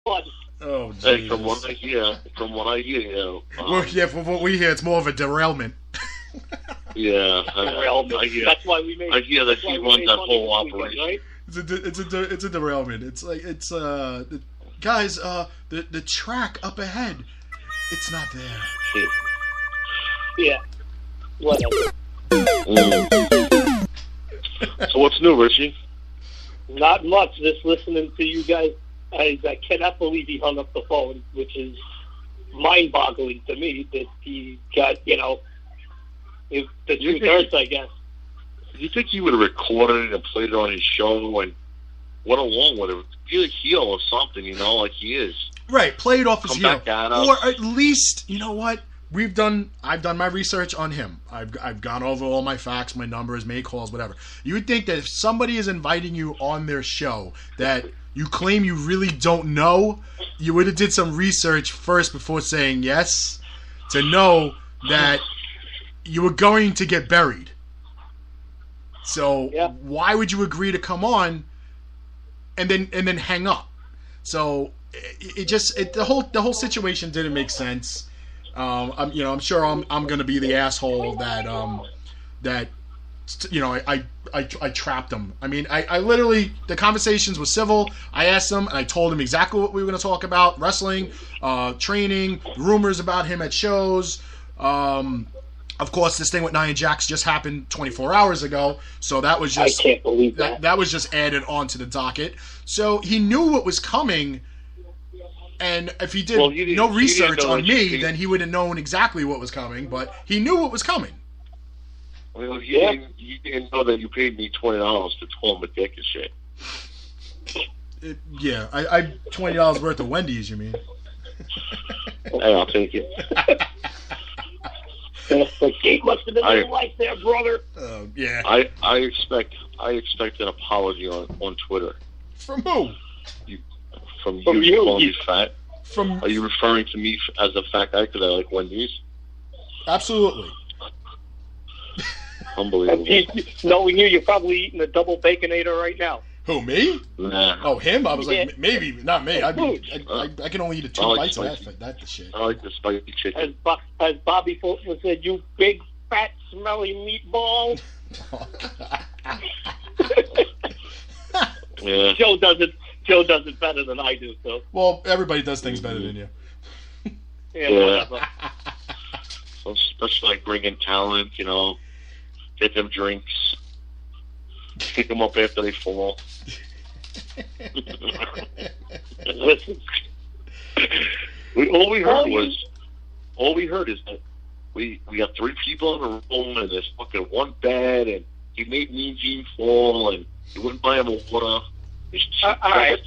fun. Oh, hey, from what I hear, from what what we hear, it's more of a derailment. Yeah, Derailment. I hear. That's why we made. I hear that he runs that whole operation. Right? It's a derailment. It's like guys, the track up ahead, it's not there. Yeah. Whatever. So what's new, Richie? Not much. Just listening to you guys. I cannot believe he hung up the phone, which is mind-boggling to me that he got, the truth hurts, I guess. Do you think he would have recorded it and played it on his show and went along with it? Be a heel or something, like he is. Right, play it off his heel. Come back at us. Or at least, you know what? I've done my research on him. I've gone over all my facts, my numbers, made calls, whatever. You would think that if somebody is inviting you on their show that you claim you really don't know, you would have did some research first before saying yes to know that you were going to get buried. So why would you agree to come on and then hang up? So the whole situation didn't make sense. I'm sure I'm going to be the asshole that I trapped him. I mean, I literally, the conversations were civil. I asked him and I told him exactly what we were going to talk about: wrestling, training, rumors about him at shows. Of course, this thing with Nia Jax just happened 24 hours ago, so that was just, I can't believe that. That was just added onto the docket. So he knew what was coming. And if he did no research on me, then he would have known exactly what was coming. But he knew what was coming. Well, he didn't know that you paid me $20 to call him a dick and shit. I $20 worth of Wendy's. You mean? Hey, I'll take it. The gate must have been a little light there, brother. Yeah. I expect an apology on Twitter. From who? From you calling me fat. Are you referring to me as a fat guy because I like Wendy's? Absolutely. Unbelievable. Knowing you're probably eating a double baconator right now. Who, me? Nah. Oh, him? I was like, maybe, not me. I can only eat 2 bites of that shit. I like the spicy chicken. As Bobby Fulton said, you big, fat, smelly meatball. Yeah. Joe does it better than I do, so. Well, everybody does things better than you. Yeah. So especially like bringing talent, get them drinks, pick them up after they fall. Listen, all we heard is that we got 3 people in the room and there's fucking one bed and he made Mean Gene fall and he wouldn't buy him a water. All right.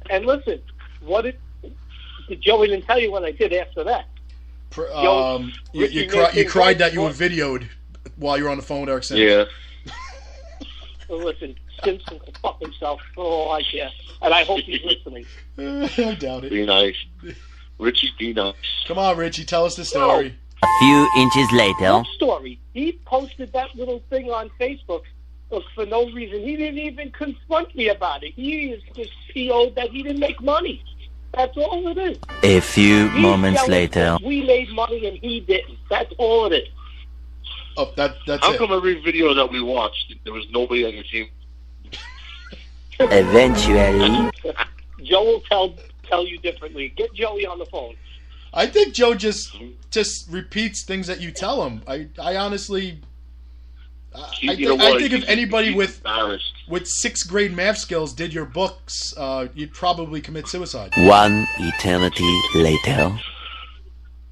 And listen, did Joey didn't tell you what I did after that? You cried that you were videoed while you were on the phone with Eric Simpson. Yeah. So listen, Simpson can fuck himself. Oh, I guess. And I hope he's listening. I doubt it. Be nice. Richie, be nice. Come on, Richie, tell us the story. A few inches later. What story? He posted that little thing on Facebook for no reason. He didn't even confront me about it. He is just PO'd that he didn't make money. That's all it is. A few moments later. We made money and he didn't. That's all it is. Oh, that's How come every video that we watched, there was nobody that came? Eventually. Joe will tell you differently. Get Joey on the phone. I think Joe just repeats things that you tell him. I honestly... I think if anybody with 6th grade math skills did your books, you'd probably commit suicide. One eternity later.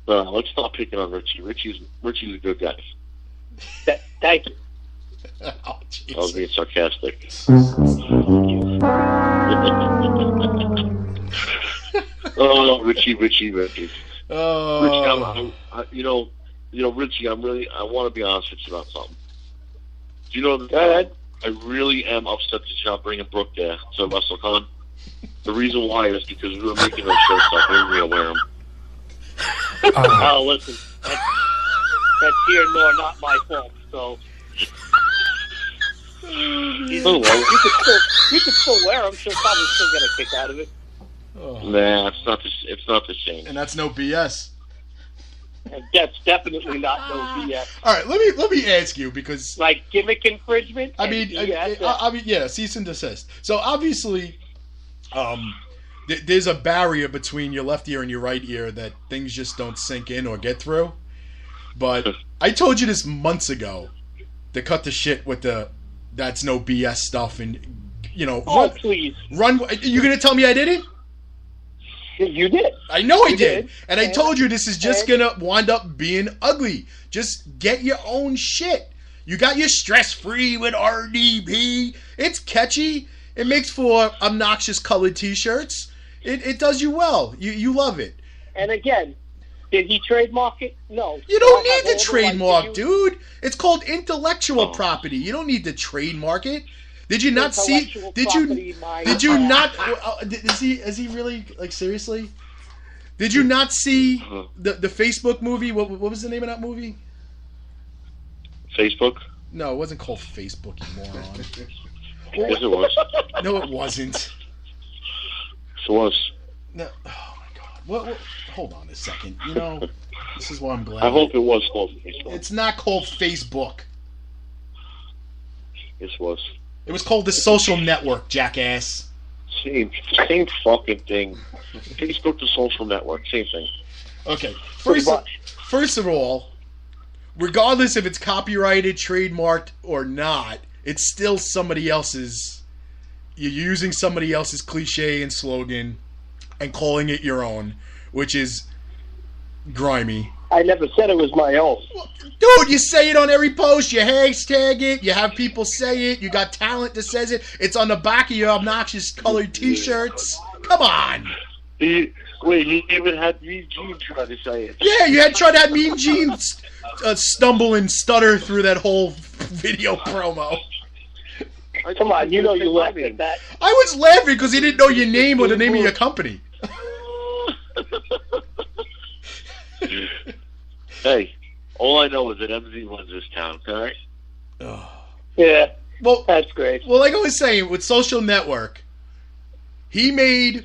Let's stop picking on Richie. Richie's a good guy. Thank you. Oh, I was being sarcastic. Oh, Richie. Oh. Richie, I want to be honest with you about something. Do you know that I really am upset that you're not bringing Brooke there to WrestleCon? The reason why is because we were making those shirts up. We were going to wear them. Oh, listen. That's here nor not my fault, so... You could still wear them. She'll probably still get a kick out of it. Nah, it's not the same. And that's no BS. And that's definitely not no BS. All right, let me ask you, because Like gimmick infringement. I mean, yeah, cease and desist. So obviously, there's a barrier between your left ear and your right ear that things just don't sink in or get through. But I told you this months ago to cut the shit with the that's no BS stuff, and please run. You gonna tell me I didn't? You did. I know I did. And I told you this is just going to wind up being ugly. Just get your own shit. You got your stress-free with RDP. It's catchy. It makes for obnoxious colored t-shirts. It does you well. You love it. And again, did he trademark it? No. You don't need to trademark, dude. It's called intellectual property. You don't need to trademark it. Did you not see? Did you not? Is he really, like, seriously? Did you not see the Facebook movie? What was the name of that movie? Facebook? No, it wasn't called Facebook, you moron. Yes, it was. No, it wasn't. It was. No. Oh my God. What? Hold on a second. This is why I'm glad. I hope it was called Facebook. It's not called Facebook. Yes, it was. It was called The Social Network, jackass. Same fucking thing. Facebook, the social network, same thing. Okay. First of all, regardless if it's copyrighted, trademarked, or not, it's still somebody else's. You're using somebody else's cliche and slogan and calling it your own, which is grimy. I never said it was my own. Dude, you say it on every post. You hashtag it. You have people say it. You got talent that says it. It's on the back of your obnoxious colored t-shirts. Come on. He even had Mean Gene try to say it. Yeah, you had tried to have Mean Gene stumble and stutter through that whole video promo. Come on, you laughed at that. I was laughing because he didn't know your name or the name of your company. Hey, all I know is that MZ runs this town, alright? Yeah, well, that's great. Well, like I was saying, with Social Network, he made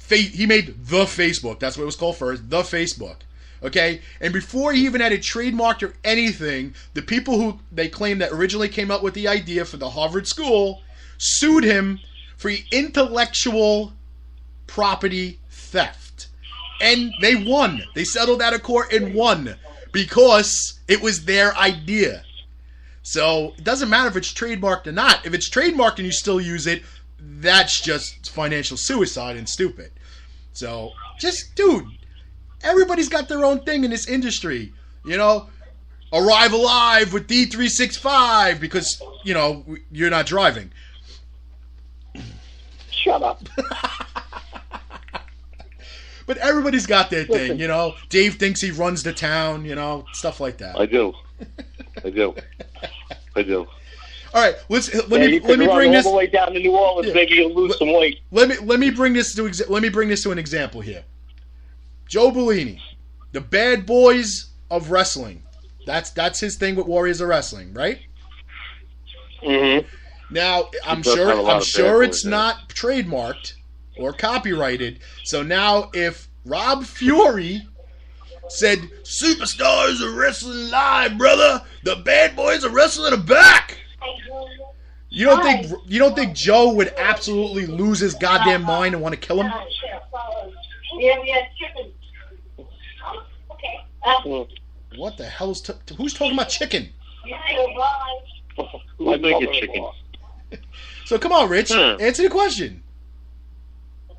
the Facebook. That's what it was called first, the Facebook. Okay? And before he even had it trademarked or anything, the people who they claim that originally came up with the idea for the Harvard School sued him for intellectual property theft. And they won. They settled out of court and won because it was their idea. So it doesn't matter if it's trademarked or not. If it's trademarked and you still use it, that's just financial suicide and stupid. So dude, everybody's got their own thing in this industry. Arrive alive with D365 because, you're not driving. Shut up. But everybody's got their thing, Dave thinks he runs the town, stuff like that. I do. All right, let me bring this all the way down to New Orleans. Yeah. Maybe you'll lose some weight. Let me bring this to an example here. Joe Bellini, the Bad Boys of Wrestling. That's his thing with Warriors of Wrestling, right? Mm-hmm. Now I'm sure it's not trademarked or copyrighted. So now if Rob Fury said, "Superstars are wrestling live, brother. The Bad Boys are wrestling them back." You don't think Joe would absolutely lose his goddamn mind and want to kill him? What the hell is who's talking about chicken? Who's making chicken? So come on, Rich, answer the question.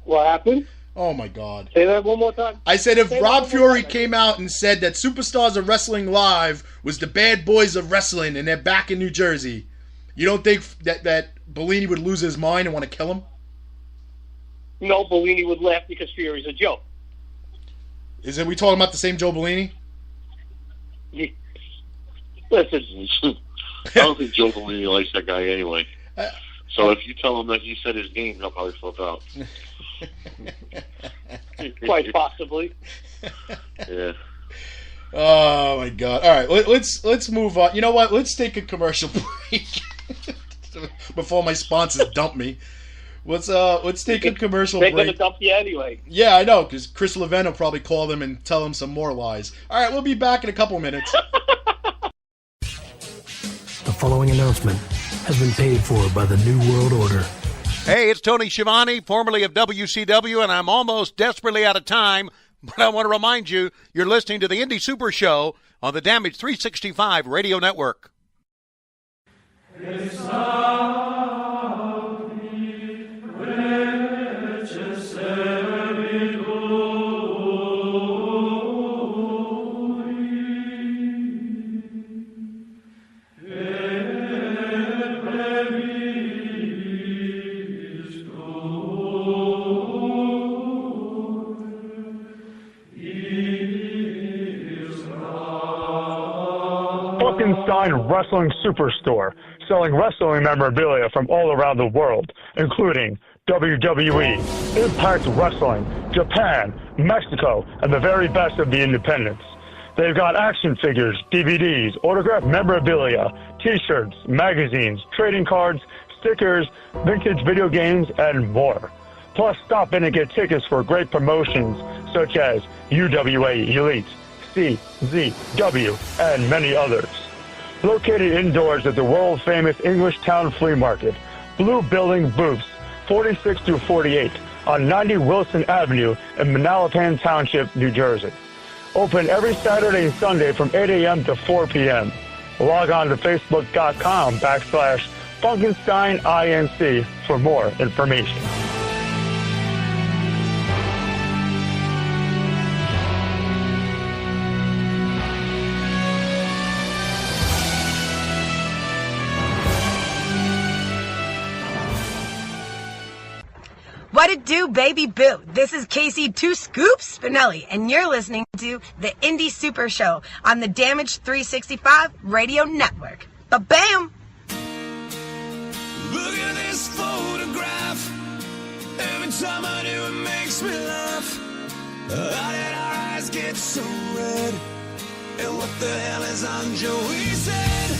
What happened? Oh my God! Say that one more time. I said if Rob Fury came out and said that Superstars of Wrestling Live was the Bad Boys of Wrestling and they're back in New Jersey, you don't think that Bellini would lose his mind and want to kill him? No, Bellini would laugh because Fury's a joke. Isn't we talking about the same Joe Bellini? Yeah. Listen, I don't think Joe Bellini likes that guy anyway. So if you tell him that he said his name, he'll probably flip out. Quite possibly. Yeah. Oh my God! All right, let's move on. You know what? Let's take a commercial break before my sponsors dump me. Let's take a commercial They're break. going to dump you anyway. Yeah, I know, because Chris Levin will probably call them and tell them some more lies. All right, we'll be back in a couple minutes. The following announcement has been paid for by the New World Order. Hey, it's Tony Schiavone, formerly of WCW, and I'm almost desperately out of time, but I want to remind you, you're listening to the Indie Super Show on the Damage 365 Radio Network. Funkenstein Wrestling Superstore, selling wrestling memorabilia from all around the world, including WWE, Impact Wrestling, Japan, Mexico, and the very best of the independents. They've got action figures, DVDs, autographed memorabilia, t-shirts, magazines, trading cards, stickers, vintage video games, and more. Plus, stop in and get tickets for great promotions such as UWA Elite, CZW, and many others. Located indoors at the world-famous English Town Flea Market, Blue Building Booths, 46 through 48 on 90 Wilson Avenue in Manalapan Township, New Jersey. Open every Saturday and Sunday from 8 a.m. to 4 p.m. Log on to Facebook.com/FunkensteinINC for more information. What it do, baby boo? This is Casey Two Scoops Spinelli, and you're listening to the Indie Super Show on the Damage 365 Radio Network. Ba-bam! Look at this photograph. Every time I do, it makes me laugh. How did our eyes get so red? And what the hell is on Joey's head?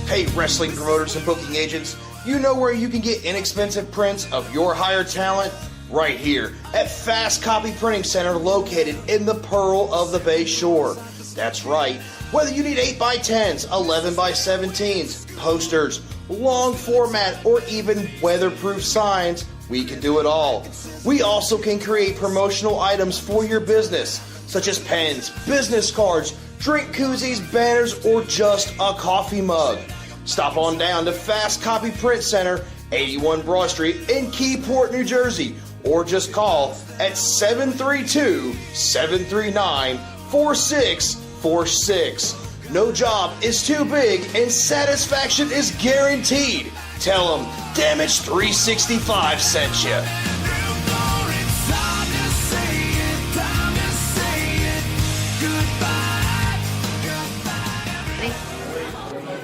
Hey, wrestling promoters and booking agents. You know where you can get inexpensive prints of your hired talent? Right here at Fast Copy Printing Center, located in the Pearl of the Bay Shore. That's right. Whether you need 8x10s, 11x17s, posters, long format, or even weatherproof signs, we can do it all. We also can create promotional items for your business, such as pens, business cards, drink koozies, banners, or just a coffee mug. Stop on down to Fast Copy Print Center, 81 Broad Street in Keyport, New Jersey, or just call at 732-739-4646. No job is too big and satisfaction is guaranteed. Tell them Damage 365 sent you.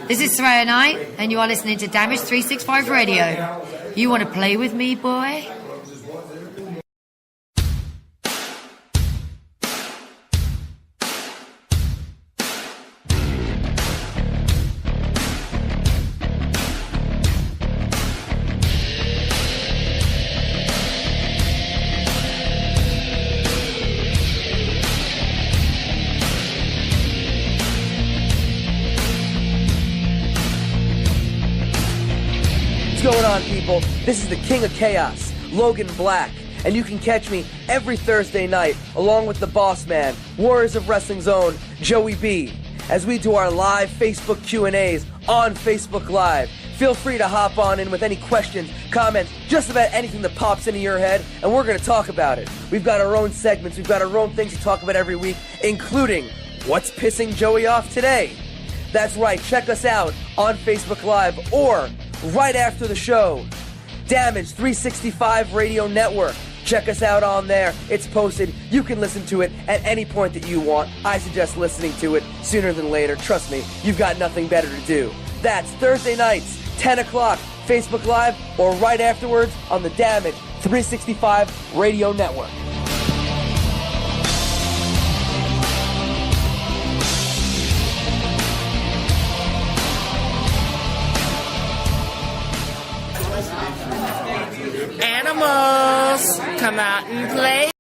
This is Saraya Knight, and you are listening to Damage 365 Radio. You want to play with me, boy? What's going on, people? This is the King of Chaos, Logan Black, and you can catch me every Thursday night along with the boss man, Warriors of Wrestling's own Joey B, as we do our live Facebook Q&As on Facebook Live. Feel free to hop on in with any questions, comments, just about anything that pops into your head, and we're going to talk about it. We've got our own segments, we've got our own things to talk about every week, including what's pissing Joey off today. That's right, check us out on Facebook Live or right after the show. Damage 365 Radio Network. Check us out on there. It's posted. You can listen to it at any point that you want. I suggest listening to it sooner than later. Trust me, you've got nothing better to do. That's Thursday nights, 10 o'clock, Facebook Live, or right afterwards on the Damage 365 Radio Network. animals. Come out and play.